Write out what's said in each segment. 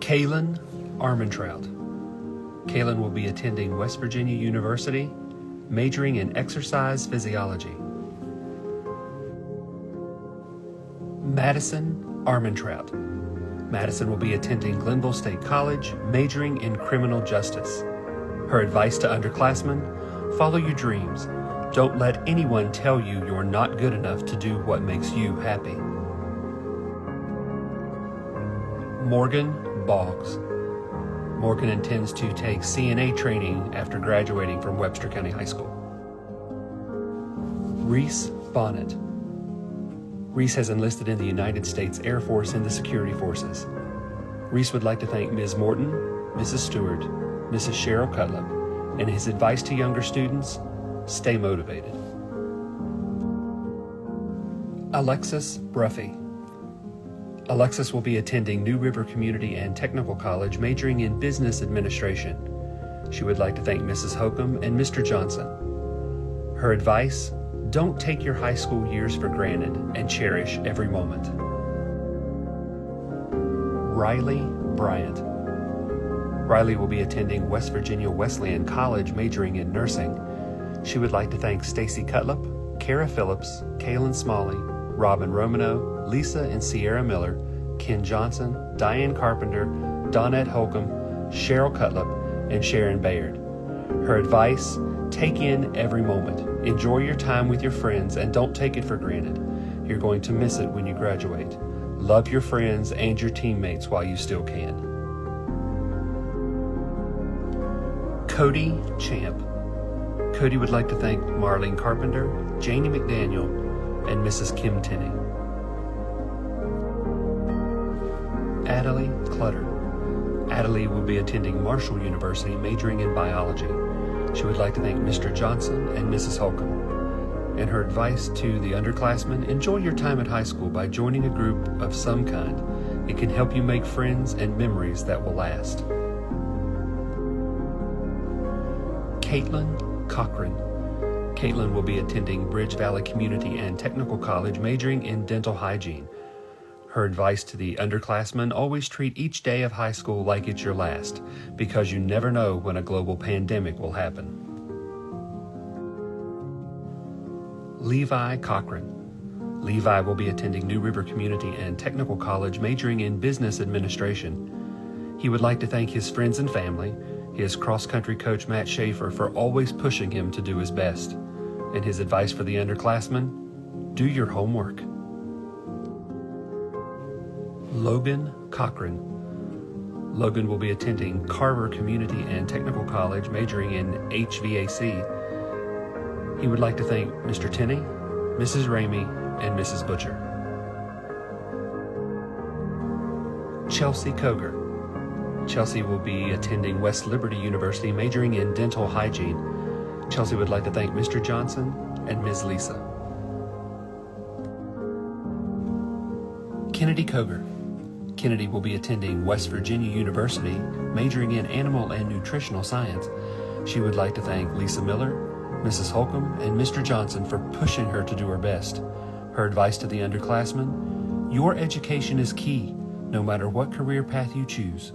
Katelyn Armentrout. Katelyn will be attending West Virginia University, majoring in exercise physiology. Madison Armentrout. Madison will be attending Glenville State College, majoring in criminal justice. Her advice to underclassmen: follow your dreams. Don't let anyone tell you you're not good enough to do what makes you happy. Morgan Boggs. Morgan intends to take CNA training after graduating from Webster County High School. Reese Bonnet. Reese has enlisted in the United States Air Force in the security forces. Reese would like to thank Ms. Morton, Mrs. Stewart, Mrs. Cheryl Cutler, and his advice to younger students: stay motivated. Alexis Ruffey. Alexis will be attending New River Community and Technical College, majoring in business administration. She would like to thank Mrs. Holcomb and Mr. Johnson. Her advice: don't take your high school years for granted and cherish every moment. Riley Bryant. Riley will be attending West Virginia Wesleyan College, majoring in nursing. She would like to thank Stacy Cutlip, Kara Phillips, Kaylin Smalley, Robin Romano, Lisa and Sierra Miller, Ken Johnson, Diane Carpenter, Donette Holcomb, Cheryl Cutlip, and Sharon Bayard. Her advice: take in every moment. Enjoy your time with your friends and don't take it for granted. You're going to miss it when you graduate. Love your friends and your teammates while you still can. Cody Champ. Cody would like to thank Marlene Carpenter, Janie McDaniel, and Mrs. Kim Tenney. Adaline Clutter. Adaline will be attending Marshall University, majoring in biology. She would like to thank Mr. Johnson and Mrs. Holcomb. And her advice to the underclassmen: enjoy your time at high school by joining a group of some kind. It can help you make friends and memories that will last. Katelyn Cochran. Katelyn will be attending Bridge Valley Community and Technical College, majoring in dental hygiene. Her advice to the underclassmen: always treat each day of high school like it's your last, because you never know when a global pandemic will happen. Levi Cochran. Levi will be attending New River Community and Technical College, majoring in business administration. He would like to thank his friends and family, his cross-country coach Matt Schaefer for always pushing him to do his best, and his advice for the underclassmen: do your homework. Logan Cochran. Logan will be attending Carver Community and Technical College, majoring in HVAC. He would like to thank Mr. Tenney, Mrs. Ramey, and Mrs. Butcher. Chelsea Kogure. Chelsea will be attending West Liberty University, majoring in dental hygiene. Chelsea would like to thank Mr. Johnson and Ms. Lisa. Kennedy Kogure. Kennedy will be attending West Virginia University, majoring in animal and nutritional science. She would like to thank Lisa Miller, Mrs. Holcomb, and Mr. Johnson for pushing her to do her best. Her advice to the underclassmen: your education is key, no matter what career path you choose.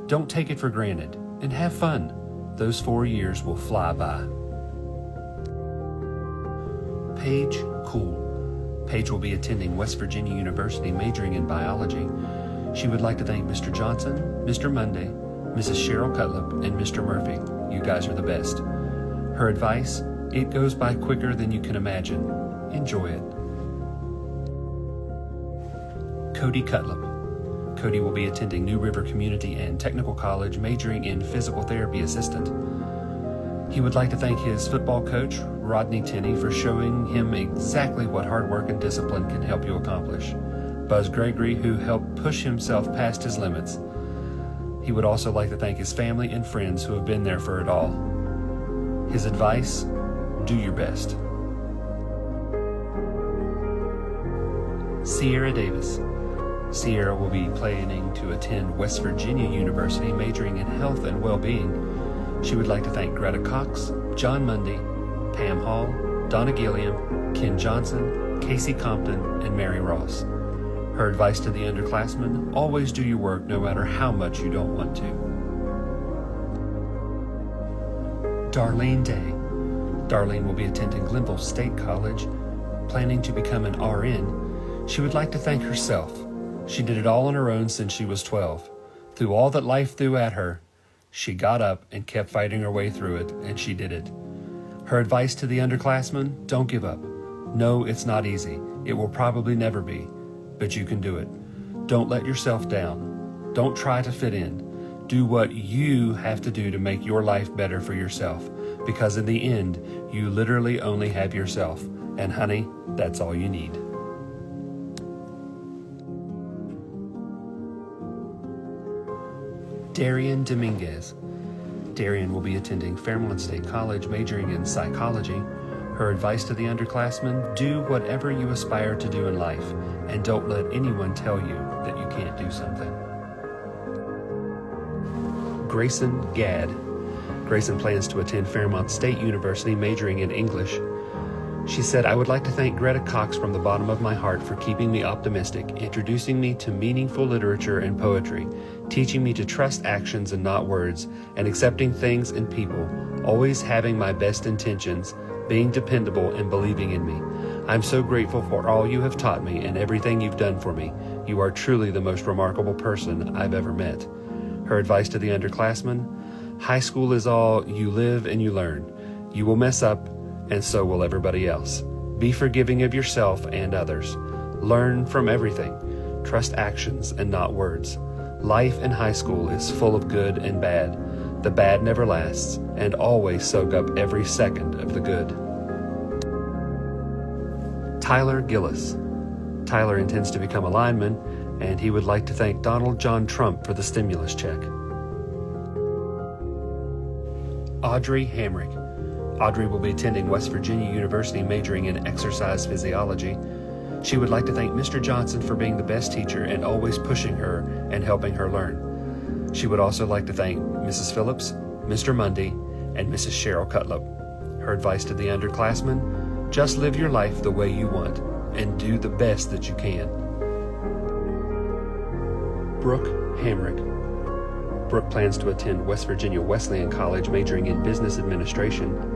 Don't take it for granted, and have fun. Those 4 years will fly by. Paige Cool. Paige will be attending West Virginia University, majoring in biology. She would like to thank Mr. Johnson, Mr. Monday, Mrs. Cheryl Cutlip, and Mr. Murphy. You guys are the best. Her advice: it goes by quicker than you can imagine. Enjoy it. Cody Cutler. Cody will be attending New River Community and Technical College, majoring in physical therapy assistant. He would like to thank his football coach, Rodney Tenney, for showing him exactly what hard work and discipline can help you accomplish. Buzz Gregory, who helped push himself past his limits. He would also like to thank his family and friends who have been there for it all. His advice: do your best. Sierra Davis. Sierra will be planning to attend West Virginia University, majoring in health and well-being. She would like to thank Greta Cox, John Mundy, Pam Hall, Donna Gilliam, Ken Johnson, Casey Compton, and Mary Ross. Her advice to the underclassmen, always do your work no matter how much you don't want to. Darlene Day. Darlene will be attending Glenville State College, planning to become an RN. She would like to thank herself. She did it all on her own since she was 12. Through all that life threw at her, she got up and kept fighting her way through it, and she did it. Her advice to the underclassmen, don't give up. No, it's not easy. It will probably never be, but you can do it. Don't let yourself down. Don't try to fit in. Do what you have to do to make your life better for yourself, because in the end, you literally only have yourself. And honey, that's all you need. Darien Dominguez. Darien will be attending Fairmont State College, majoring in psychology. Her advice to the underclassmen, do whatever you aspire to do in life, and don't let anyone tell you that you can't do something. Grayson GAD. Grayson plans to attend Fairmont State University, majoring in English. She said, I would like to thank Greta Cox from the bottom of my heart for keeping me optimistic, introducing me to meaningful literature and poetry, teaching me to trust actions and not words, and accepting things and people, always having my best intentions, being dependable and believing in me. I'm so grateful for all you have taught me and everything you've done for me. You are truly the most remarkable person I've ever met. Her advice to the underclassmen, high school is all you live and you learn. You will mess up, and so will everybody else. Be forgiving of yourself and others. Learn from everything. Trust actions and not words. Life in high school is full of good and bad. The bad never lasts, and always soak up every second of the good. Tyler Gillis. Tyler intends to become a lineman, and he would like to thank Donald John Trump for the stimulus check. Audrey Hamrick. Audrey will be attending West Virginia University, majoring in exercise physiology. She would like to thank Mr. Johnson for being the best teacher and always pushing her and helping her learn. She would also like to thank Mrs. Phillips, Mr. Mundy, and Mrs. Cheryl Cutlip. Her advice to the underclassmen, just live your life the way you want and do the best that you can. Brooke Hamrick. Brooke plans to attend West Virginia Wesleyan College, majoring in business administration.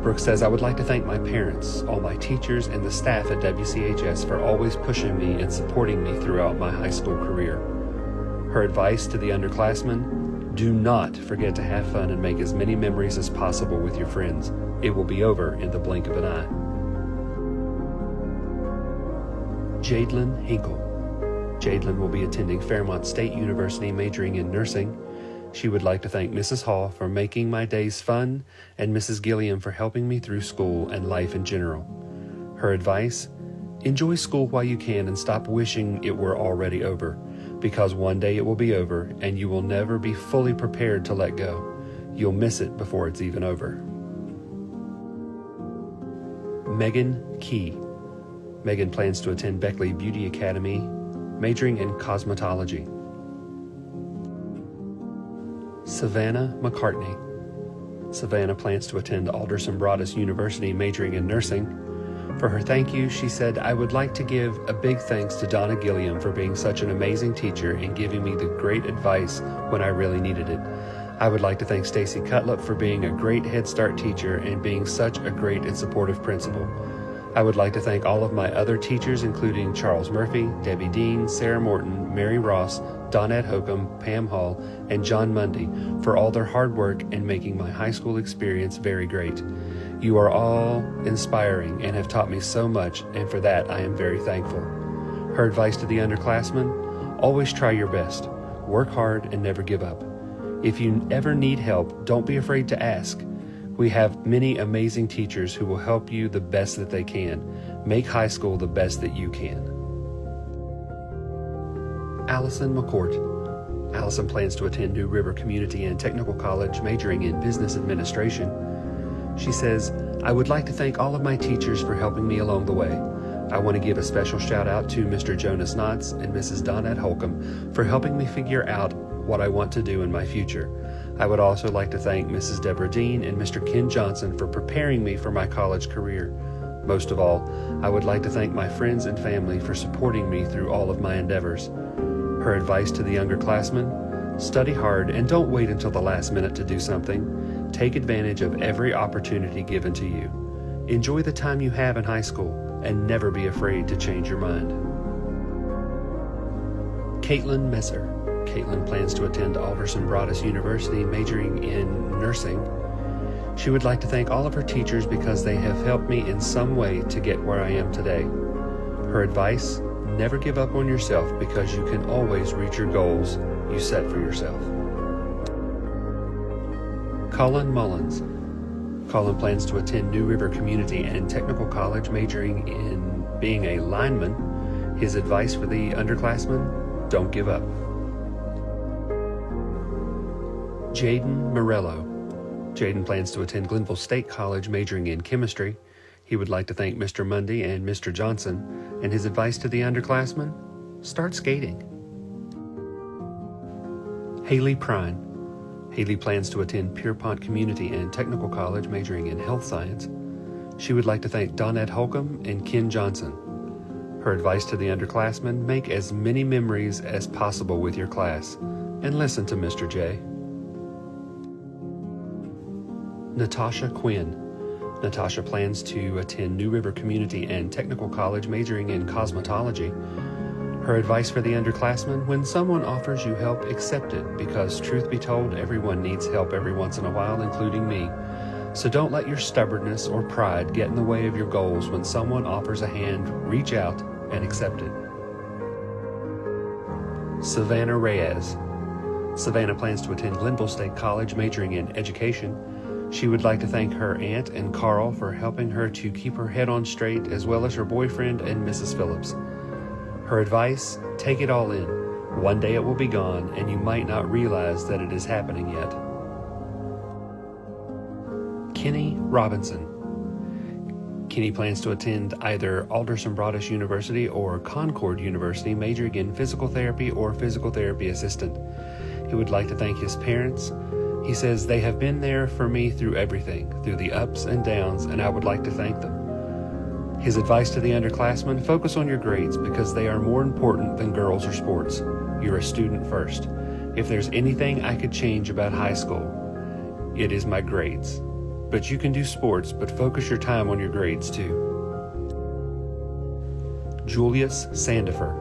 Brooke says, I would like to thank my parents, all my teachers, and the staff at WCHS for always pushing me and supporting me throughout my high school career. Her advice to the underclassmen, do not forget to have fun and make as many memories as possible with your friends. It will be over in the blink of an eye. Jaden Heinkel. Jaden will be attending Fairmont State University, majoring in nursing. She would like to thank Mrs. Hall for making my days fun and Mrs. Gilliam for helping me through school and life in general. Her advice, enjoy school while you can and stop wishing it were already over, because one day it will be over and you will never be fully prepared to let go. You'll miss it before it's even over. Megan Key. Megan plans to attend Beckley Beauty Academy, majoring in cosmetology. Savannah McCartney. Savannah plans to attend Alderson Broaddus University, majoring in nursing. For her thank you, she said, I would like to give a big thanks to Donna Gilliam for being such an amazing teacher and giving me the great advice when I really needed it. I would like to thank Stacy Cutlip for being a great Head Start teacher and being such a great and supportive principal. I would like to thank all of my other teachers, including Charles Murphy, Debbie Dean, Sarah Morton, Mary Ross, Donette Hokum, Pam Hall, and John Mundy for all their hard work and making my high school experience very great. You are all inspiring and have taught me so much, and for that I am very thankful. Her advice to the underclassmen, always try your best. Work hard and never give up. If you ever need help, don't be afraid to ask. We have many amazing teachers who will help you the best that they can. Make high school the best that you can. Allyson McCourt. Allyson plans to attend New River Community and Technical College, majoring in business administration. She says, I would like to thank all of my teachers for helping me along the way. I want to give a special shout out to Mr. Jonas Knotts and Mrs. Donette Holcomb for helping me figure out what I want to do in my future. I would also like to thank Mrs. Deborah Dean and Mr. Ken Johnson for preparing me for my college career. Most of all, I would like to thank my friends and family for supporting me through all of my endeavors. Her advice to the underclassmen: study hard and don't wait until the last minute to do something. Take advantage of every opportunity given to you. Enjoy the time you have in high school and never be afraid to change your mind. Kaitlyn Messer. Kaitlyn plans to attend Alderson Broaddus University, majoring in nursing. She would like to thank all of her teachers because they have helped me in some way to get where I am today. Her advice: never give up on yourself because you can always reach your goals you set for yourself. Collin Mullins. Collin plans to attend New River Community and Technical College, majoring in being a lineman. His advice for the underclassmen: don't give up. Jaden Morello. Jaden plans to attend Glenville State College, majoring in chemistry. He would like to thank Mr. Mundy and Mr. Johnson, and his advice to the underclassmen: start skating. Haley Prine. Haley plans to attend Pierpont Community and Technical College, majoring in health science. She would like to thank Donette Holcomb and Ken Johnson. Her advice to the underclassmen: make as many memories as possible with your class, and listen to Mr. J. Natasha Quinn. Natasha plans to attend New River Community and Technical College, majoring in cosmetology. Her advice for the underclassmen: when someone offers you help, accept it, because truth be told, everyone needs help every once in a while, including me. So don't let your stubbornness or pride get in the way of your goals. When someone offers a hand, reach out and accept it. Savannah Reyes. Savannah plans to attend Glenville State College, majoring in education. She would like to thank her aunt and Carl for helping her to keep her head on straight, as well as her boyfriend and Mrs. Phillips. Her advice: take it all in. One day it will be gone, and you might not realize that it is happening yet. Kinney Robinson. Kinney plans to attend either Alderson Broaddus University or Concord University, majoring in physical therapy or physical therapy assistant. He would like to thank his parents. He says they have been there for me through everything, through the ups and downs, and I would like to thank them. His advice to the underclassmen: focus on your grades because they are more important than girls or sports. You're a student first. If there's anything I could change about high school, it is my grades. But you can do sports, but focus your time on your grades too. Julius Sandfur.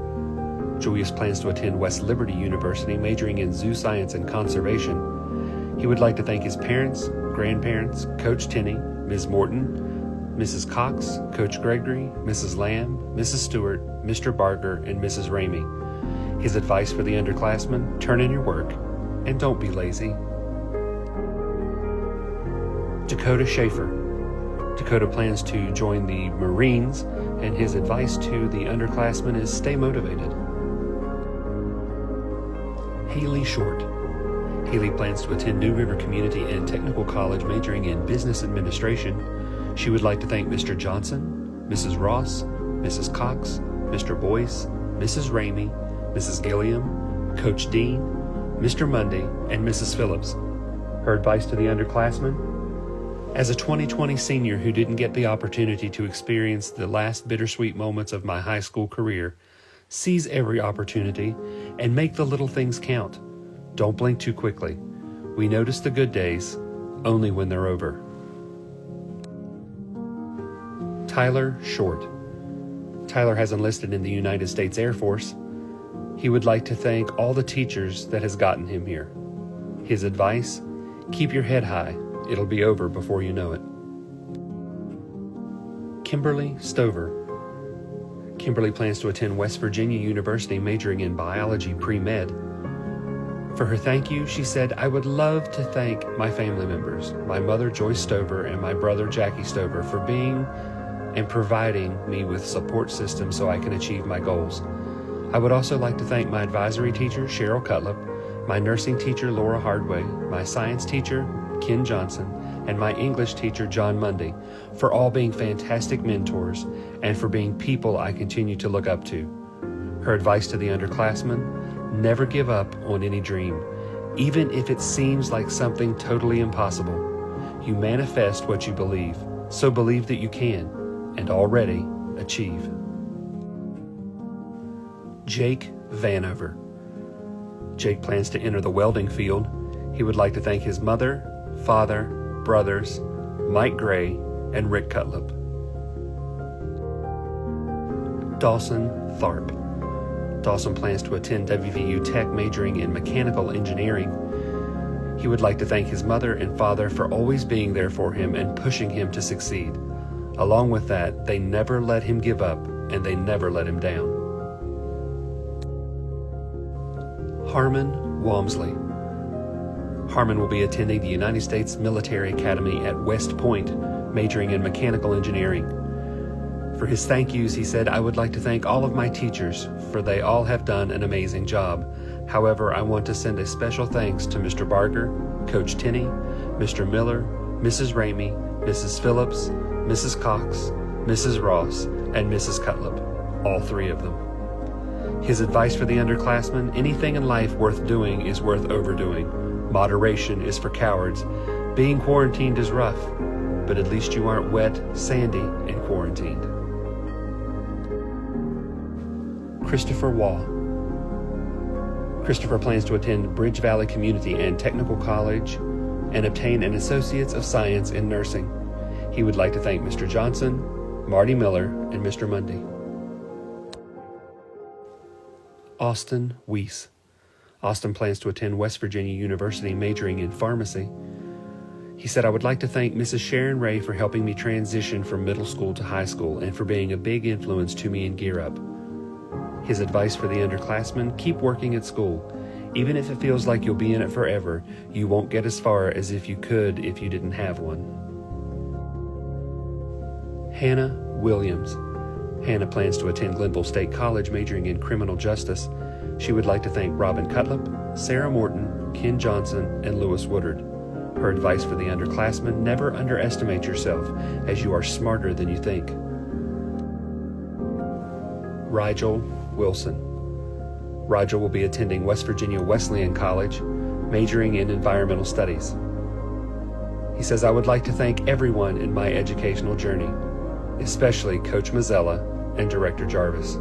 Julius plans to attend West Liberty University, majoring in zoo science and conservation. He would like to thank his parents, grandparents, Coach Tenney, Ms. Morton, Mrs. Cox, Coach Gregory, Mrs. Lamb, Mrs. Stewart, Mr. Barker, and Mrs. Ramey. His advice for the underclassmen: turn in your work and don't be lazy. Dakota Shaffer. Dakota plans to join the Marines, and his advice to the underclassmen is stay motivated. Haley Short. Haley plans to attend New River Community and Technical College, majoring in business administration. She would like to thank Mr. Johnson, Mrs. Ross, Mrs. Cox, Mr. Boyce, Mrs. Ramey, Mrs. Gilliam, Coach Dean, Mr. Mundy, and Mrs. Phillips. Her advice to the underclassmen: as a 2020 senior who didn't get the opportunity to experience the last bittersweet moments of my high school career, seize every opportunity and make the little things count. Don't blink too quickly. We notice the good days only when they're over. Tyler Short. Tyler has enlisted in the United States Air Force. He would like to thank all the teachers that has gotten him here. His advice: keep your head high. It'll be over before you know it. Kimberly Stover. Kimberly plans to attend West Virginia University, majoring in biology pre-med. For her thank you, she said, I would love to thank my family members, my mother Joyce Stover and my brother Jackie Stover, for being and providing me with support systems so I can achieve my goals. I would also like to thank my advisory teacher, Cheryl Cutlip, my nursing teacher, Laura Hardway, my science teacher, Ken Johnson, and my English teacher, John Mundy, for all being fantastic mentors and for being people I continue to look up to. Her advice to the underclassmen: never give up on any dream, even if it seems like something totally impossible. You manifest what you believe, so believe that you can, and already achieve. Jake Vanover. Jake plans to enter the welding field. He would like to thank his mother, father, brothers, Mike Gray, and Rick Cutlip. Dawson Tharp. Dawson plans to attend WVU Tech majoring in mechanical engineering. He would like to thank his mother and father for always being there for him and pushing him to succeed. Along with that, they never let him give up and they never let him down. Harmon Walmsley. Harmon will be attending the United States Military Academy at West Point, majoring in mechanical engineering. For his thank yous, he said, "I would like to thank all of my teachers, for they all have done an amazing job. However, I want to send a special thanks to Mr. Barger, Coach Tinney, Mr. Miller, Mrs. Ramey, Mrs. Phillips, Mrs. Cox, Mrs. Ross, and Mrs. Cutlip, all three of them." His advice for the underclassmen: anything in life worth doing is worth overdoing. Moderation is for cowards. Being quarantined is rough, but at least you aren't wet, sandy, and quarantined. Christopher Waugh. Christopher plans to attend Bridge Valley Community and Technical College and obtain an Associate's of Science in Nursing. He would like to thank Mr. Johnson, Marty Miller, and Mr. Mundy. Austin Weiss. Austin plans to attend West Virginia University majoring in pharmacy. He said, "I would like to thank Mrs. Sharon Ray for helping me transition from middle school to high school and for being a big influence to me in Gear Up." His advice for the underclassmen: keep working at school. Even if it feels like you'll be in it forever, you won't get as far as if you could if you didn't have one. Hannah Williams. Hannah plans to attend Glenville State College majoring in criminal justice. She would like to thank Robin Cutlip, Sarah Morton, Ken Johnson, and Lewis Woodard. Her advice for the underclassmen: never underestimate yourself, as you are smarter than you think. Rigel Wilson. Rigel will be attending West Virginia Wesleyan College, majoring in environmental studies. He says, "I would like to thank everyone in my educational journey, especially Coach Mazzella and Director Jarvis."